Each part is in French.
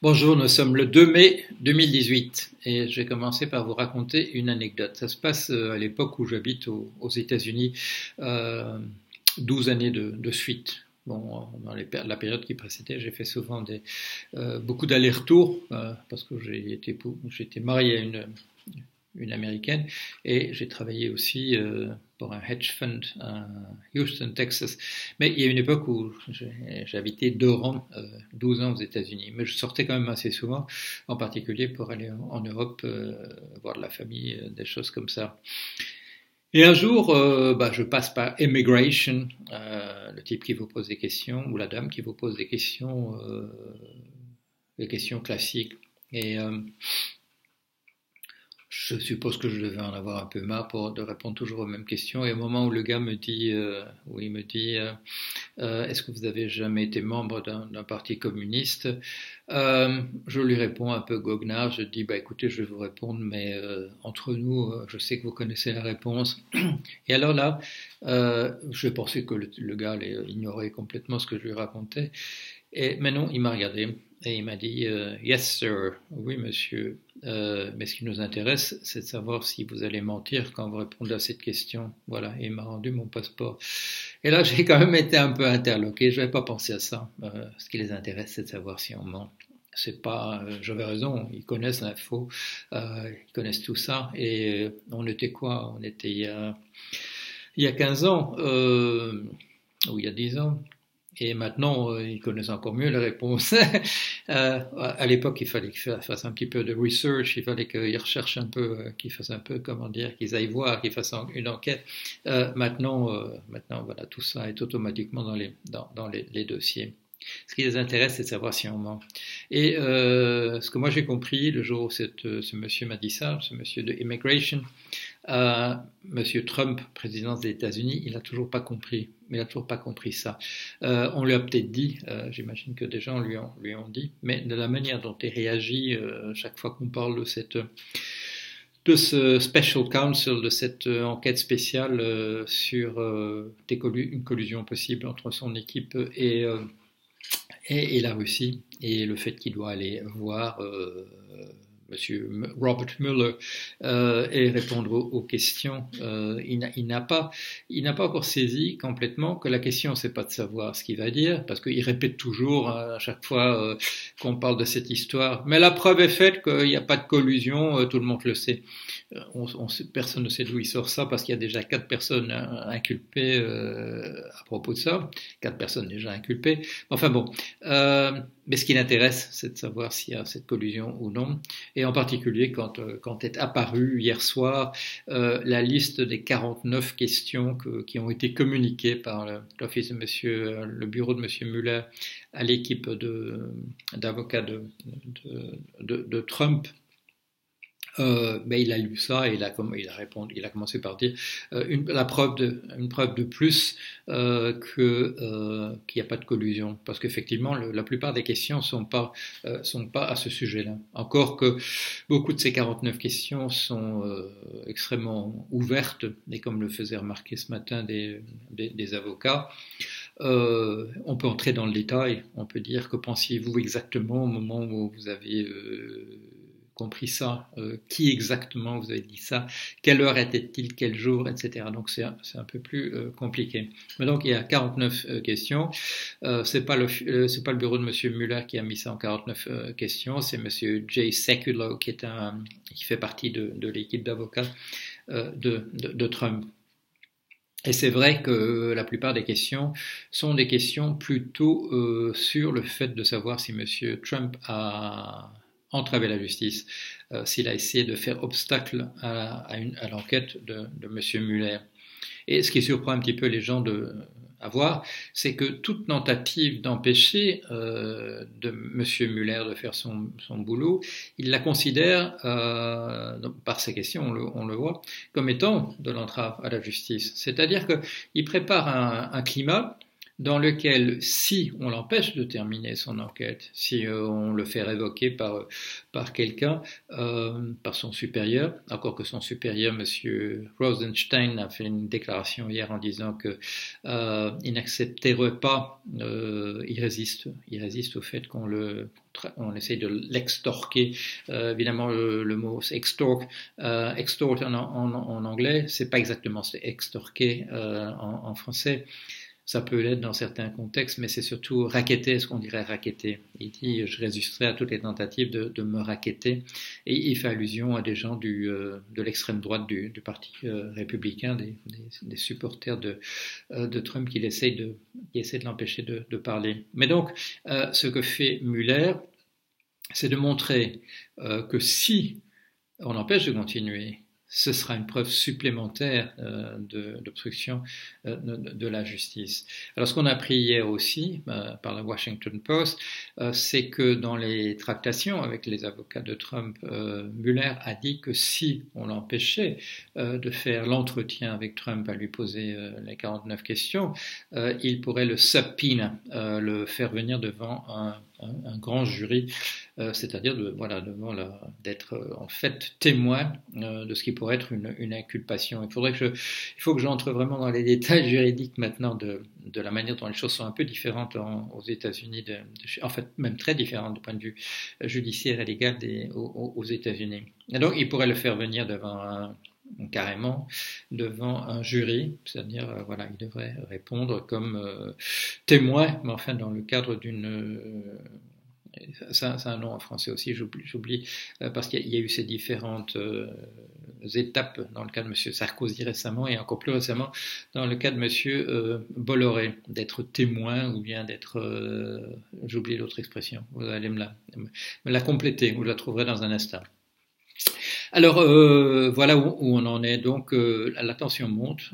Bonjour, nous sommes le 2 mai 2018 et je vais commencer par vous raconter une anecdote. Ça se passe à l'époque où j'habite aux États-Unis, 12 années de suite. Bon, dans la période qui précédait, j'ai fait souvent beaucoup d'allers-retours parce que j'étais marié à une américaine et j'ai travaillé aussi pour un hedge fund à Houston, Texas. Mais il y a une époque où j'ai habité Durham, 12 ans aux États-Unis. Mais je sortais quand même assez souvent, en particulier pour aller en Europe, voir de la famille, des choses comme ça. Et un jour, je passe par Immigration, le type qui vous pose des questions, ou la dame qui vous pose des questions classiques. Et je suppose que je devais en avoir un peu marre de répondre toujours aux mêmes questions. Et au moment où le gars me dit, est-ce que vous avez jamais été membre d'un parti communiste? Je lui réponds un peu goguenard. Je dis, écoutez, je vais vous répondre, mais entre nous, je sais que vous connaissez la réponse. Et alors là, je pensais que le gars allait ignorer complètement ce que je lui racontais. Mais non, il m'a regardé et il m'a dit Yes, sir. Oui, monsieur. Mais ce qui nous intéresse, c'est de savoir si vous allez mentir quand vous répondez à cette question. Voilà, et il m'a rendu mon passeport. Et là, j'ai quand même été un peu interloqué. Je n'avais pas pensé à ça. Ce qui les intéresse, c'est de savoir si on ment. C'est pas, j'avais raison. Ils connaissent l'info, ils connaissent tout ça. Et on était quoi? On était il y a 15 ans ou il y a 10 ans. Et maintenant, ils connaissent encore mieux les réponses. À l'époque, il fallait qu'ils fassent un petit peu de research, il fallait qu'ils recherchent un peu, qu'ils fassent un peu, qu'ils aillent voir, qu'ils fassent une enquête. Maintenant, voilà, tout ça est automatiquement dans les dossiers. Ce qui les intéresse, c'est de savoir si on ment. Et ce que moi j'ai compris le jour où ce monsieur m'a dit ça, ce monsieur de Immigration, monsieur Trump, président des États-Unis, il n'a toujours pas compris. Mais il n'a toujours pas compris ça. On lui a peut-être dit, j'imagine que des gens lui ont dit, mais de la manière dont il réagit chaque fois qu'on parle de ce special counsel, de cette enquête spéciale sur une collusion possible entre son équipe et la Russie, et le fait qu'il doit aller voir Monsieur Robert Mueller et répondre aux questions. Il n'a pas encore saisi complètement que la question, c'est pas de savoir ce qu'il va dire, parce qu'il répète toujours à chaque fois qu'on parle de cette histoire. Mais la preuve est faite qu'il n'y a pas de collusion, tout le monde le sait. Personne ne sait d'où il sort ça, parce qu'il y a déjà 4 personnes inculpées à propos de ça. 4 personnes déjà inculpées. Enfin bon. Mais ce qui l'intéresse, c'est de savoir s'il y a cette collusion ou non. Et en particulier, quand est apparue hier soir la liste des 49 questions qui ont été communiquées par l'office le bureau de monsieur Mueller à l'équipe d'avocats de Trump. Mais il a lu ça et il a commencé par dire une preuve de plus qu'il n'y a pas de collusion, parce qu'effectivement la plupart des questions sont pas à ce sujet-là. Encore que beaucoup de ces 49 questions sont extrêmement ouvertes, et comme le faisait remarquer ce matin des avocats. On peut entrer dans le détail, on peut dire que pensiez-vous exactement au moment où vous avez compris ça, qui exactement vous avez dit ça, quelle heure était-il, quel jour, etc. Donc c'est un peu plus compliqué. Mais donc il y a 49 questions. C'est pas le bureau de monsieur Mueller qui a mis ça en 49 questions, c'est monsieur Jay Sekulow qui fait partie de l'équipe d'avocats de Trump. Et c'est vrai que la plupart des questions sont des questions plutôt sur le fait de savoir si monsieur Trump a entravé la justice, s'il a essayé de faire obstacle à l'enquête de monsieur Mueller. Et ce qui surprend un petit peu les gens à voir, c'est que toute tentative d'empêcher de monsieur Mueller de faire son boulot, il la considère, par ces questions, on le voit, comme étant de l'entrave à la justice. C'est-à-dire qu'il prépare un climat dans lequel, si on l'empêche de terminer son enquête, si on le fait révoquer par quelqu'un, par son supérieur, encore que son supérieur, M. Rosenstein, a fait une déclaration hier en disant qu'il n'accepterait pas, il résiste au fait on essaye de l'extorquer. Évidemment, le mot c'est extort en anglais, c'est pas exactement c'est extorquer en français. Ça peut l'être dans certains contextes, mais c'est surtout racketter, ce qu'on dirait racketter. Il dit, je résisterai à toutes les tentatives de me racketter. Et il fait allusion à des gens de l'extrême droite du parti républicain, des supporters de Trump qui essaient de l'empêcher de parler. Mais donc, ce que fait Mueller, c'est de montrer que si on l'empêche de continuer, ce sera une preuve supplémentaire d'obstruction de la justice. Alors ce qu'on a appris hier aussi par la Washington Post, c'est que dans les tractations avec les avocats de Trump, Mueller a dit que si on l'empêchait de faire l'entretien avec Trump à lui poser les 49 questions, il pourrait le subpoena, le faire venir devant un grand jury, c'est-à-dire d'être en fait témoin de ce qui pourrait être une inculpation. Il faut que j'entre vraiment dans les détails juridiques maintenant de la manière dont les choses sont un peu différentes aux États-Unis, en fait même très différentes du point de vue judiciaire et légal aux États-Unis. Et donc il pourrait le faire venir carrément devant un jury, c'est-à-dire il devrait répondre comme témoin, mais enfin dans le cadre d'une c'est un nom en français aussi, j'oublie parce qu'il y a eu ces différentes étapes dans le cas de M. Sarkozy récemment et encore plus récemment dans le cas de M. Bolloré, d'être témoin ou bien d'être, j'oublie l'autre expression, vous allez me la compléter, vous la trouverez dans un instant. Alors voilà où on en est. Donc la tension monte.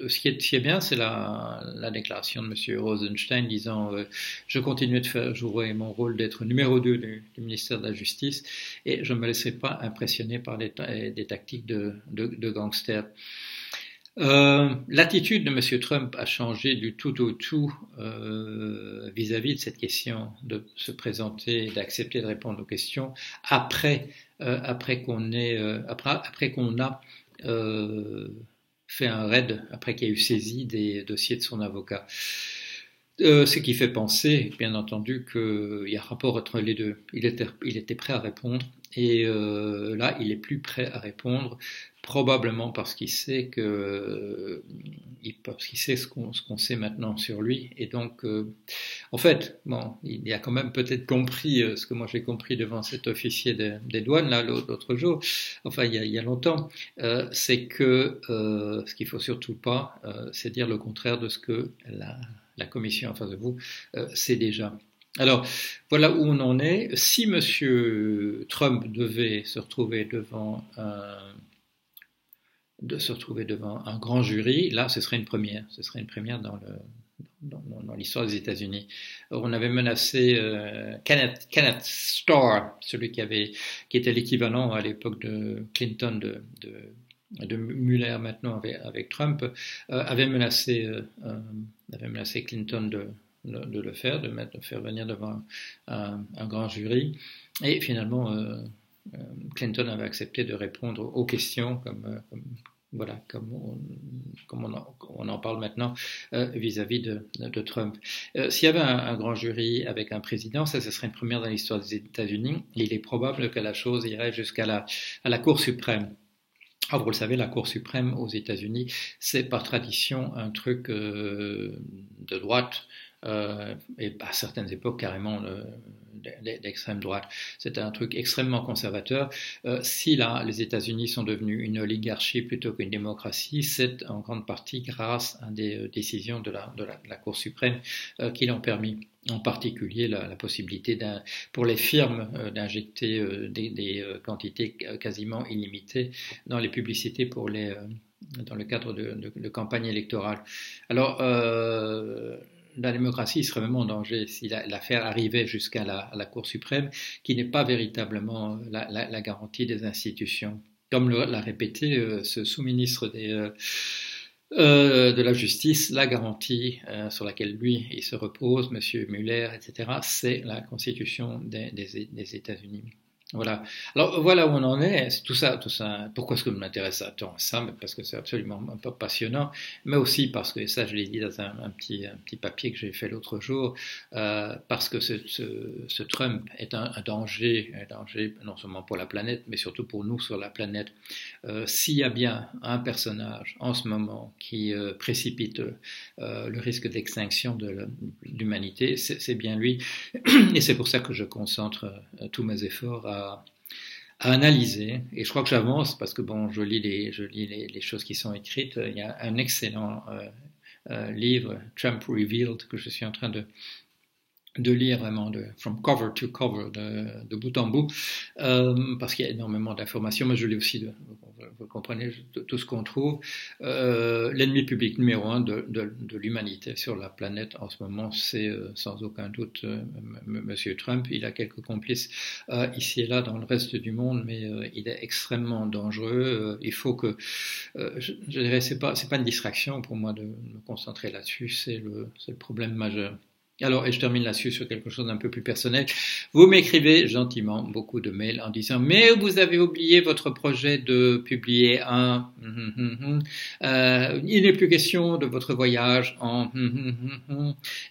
Ce qui est bien, c'est la déclaration de M. Rosenstein disant je continue de jouer mon rôle d'être numéro 2 du ministère de la Justice et je ne me laisserai pas impressionner par des tactiques de gangsters. L'attitude de M. Trump a changé du tout au tout vis-à-vis de cette question de se présenter, d'accepter de répondre aux questions après qu'on a fait un raid, après qu'il y a eu saisi des dossiers de son avocat. Ce qui fait penser, bien entendu, qu'il y a un rapport entre les deux. Il était prêt à répondre et là, il est plus prêt à répondre, probablement parce qu'il sait ce qu'on sait maintenant sur lui. Et donc, en fait, il a quand même peut-être compris ce que moi j'ai compris devant cet officier des douanes là l'autre jour, enfin il y a longtemps, c'est que ce qu'il faut surtout pas, c'est dire le contraire de ce que la commission en face de vous sait déjà. Alors, voilà où on en est. Si M. Trump devait se retrouver devant un grand jury, là, ce serait une première. Ce serait une première dans l'histoire des États-Unis. On avait menacé Kenneth Starr, celui qui était l'équivalent à l'époque de Clinton de Mueller maintenant avec Trump, avait menacé Clinton de le faire, de faire venir devant un grand jury. Et finalement, Clinton avait accepté de répondre aux questions comme on en parle maintenant vis-à-vis de Trump. S'il y avait un grand jury avec un président, ça ce serait une première dans l'histoire des États-Unis. Il est probable que la chose irait jusqu'à la Cour suprême. Alors, vous le savez, la Cour suprême aux États-Unis, c'est par tradition un truc de droite, et à certaines époques carrément d'extrême droite. C'est un truc extrêmement conservateur. Si les États-Unis sont devenus une oligarchie plutôt qu'une démocratie, c'est en grande partie grâce à des décisions de la Cour suprême qui l'ont permis. En particulier la possibilité pour les firmes d'injecter des quantités quasiment illimitées dans les publicités dans le cadre de campagne électorale. Alors, la démocratie serait vraiment en danger si l'affaire arrivait jusqu'à la Cour suprême, qui n'est pas véritablement la garantie des institutions. Comme l'a répété ce sous-ministre de la justice, la garantie sur laquelle lui il se repose, Monsieur Muller, etc. C'est la Constitution des États-Unis. Voilà. Alors voilà où on en est. C'est tout ça, tout ça. Pourquoi est-ce que je m'intéresse à tant à ça? Parce que c'est absolument passionnant, mais aussi parce que, et ça je l'ai dit dans un petit papier que j'ai fait l'autre jour, parce que ce Trump est un danger non seulement pour la planète, mais surtout pour nous sur la planète. S'il y a bien un personnage en ce moment qui précipite le risque d'extinction de l'humanité, c'est bien lui. Et c'est pour ça que je concentre tous mes efforts à analyser. Et je crois que j'avance parce que bon, je lis les choses qui sont écrites. Il y a un excellent livre, Trump Revealed, que je suis en train de lire vraiment from cover to cover, de bout en bout, parce qu'il y a énormément d'informations, mais je lis aussi, vous comprenez, tout ce qu'on trouve. L'ennemi public numéro un de l'humanité sur la planète en ce moment, c'est sans aucun doute Monsieur Trump. Il a quelques complices ici et là dans le reste du monde, mais il est extrêmement dangereux. Il faut que, je dirais, c'est pas une distraction pour moi de me concentrer là-dessus, c'est le problème majeur. Alors, et je termine là-dessus sur quelque chose d'un peu plus personnel. Vous m'écrivez gentiment beaucoup de mails en disant « Mais vous avez oublié votre projet de publier un... il n'est plus question de votre voyage en...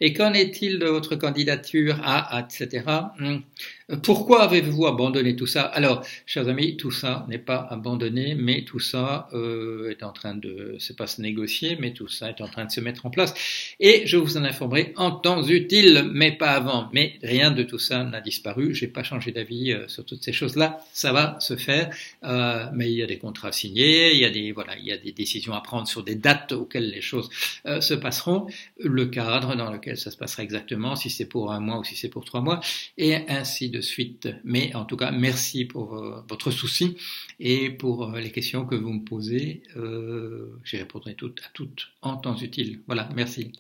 Et qu'en est-il de votre candidature à... etc. Pourquoi avez-vous abandonné tout ça ?» Alors, chers amis, tout ça n'est pas abandonné, mais tout ça est en train de... c'est pas se négocier, mais tout ça est en train de se mettre en place. Et je vous en informerai en temps utile, mais pas avant. Mais rien de tout ça n'a disparu. J'ai pas changé d'avis sur toutes ces choses-là. Ça va se faire, mais il y a des contrats signés, il y a des décisions à prendre sur des dates auxquelles les choses se passeront, le cadre dans lequel ça se passera exactement, si c'est pour 1 mois ou si c'est pour 3 mois, et ainsi de suite. Mais en tout cas, merci pour votre souci et pour les questions que vous me posez. J'y répondrai à toutes en temps utile. Voilà, merci.